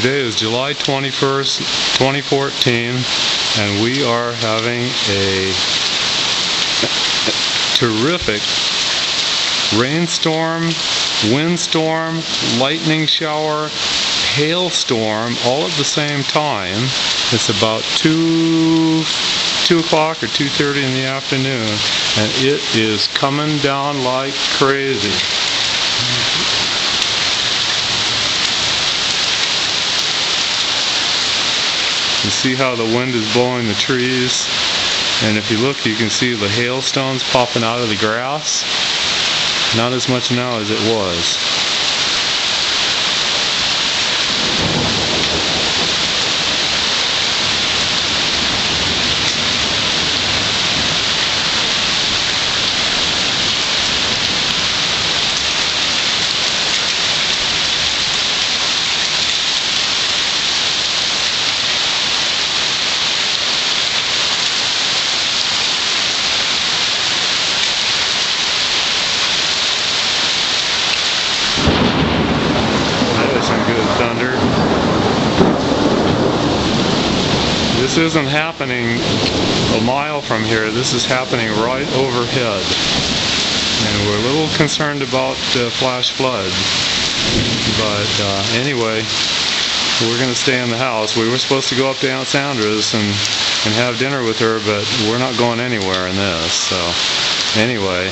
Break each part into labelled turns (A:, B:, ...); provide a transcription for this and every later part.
A: Today is July 21st, 2014, and we are having a terrific rainstorm, windstorm, lightning shower, hailstorm all at the same time. It's about 2 o'clock or 2:30 in the afternoon, and it is coming down like crazy. You see how the wind is blowing the trees, and if you look, you can see the hailstones popping out of the grass. Not as much now as it was. Some good thunder. This isn't happening a mile from here. This is happening right overhead, and we're a little concerned about flash flood. But anyway, we're going to stay in the house. We were supposed to go up to Aunt Sandra's and have dinner with her, but we're not going anywhere in this. So anyway,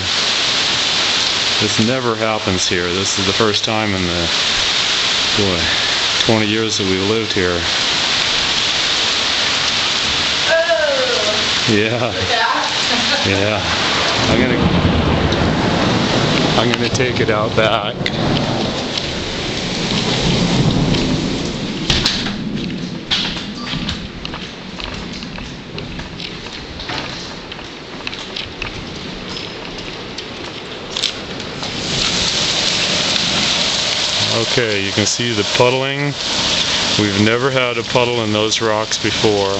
A: this never happens here. This is the first time in the 20 years that we lived here. Yeah. Yeah. I'm gonna take it out back. Okay, you can see the puddling. We've never had a puddle in those rocks before.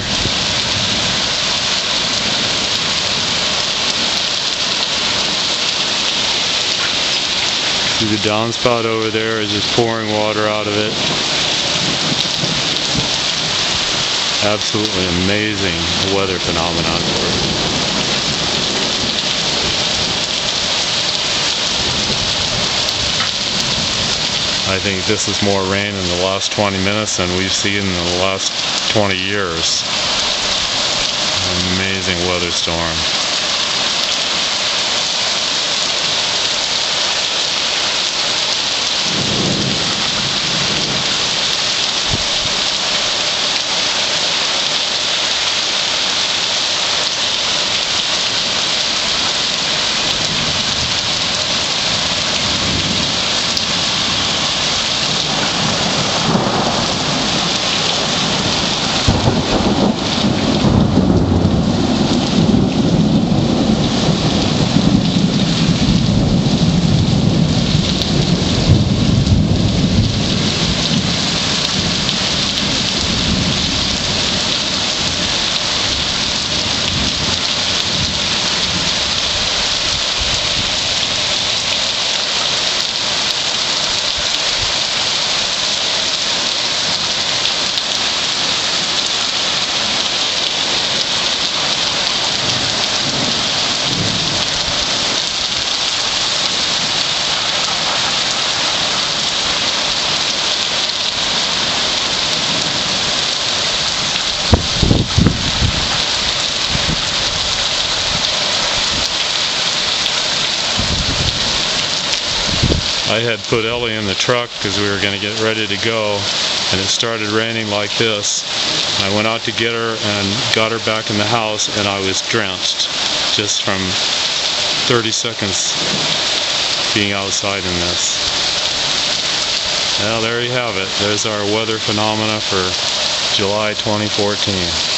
A: See the downspout over there is just pouring water out of it. Absolutely amazing weather phenomenon for it. I think this is more rain in the last 20 minutes than we've seen in the last 20 years. Amazing weather storm. I had put Ellie in the truck because we were going to get ready to go, and it started raining like this. I went out to get her and got her back in the house, and I was drenched just from 30 seconds being outside in this. Well, there you have it. There's our weather phenomena for July 2014.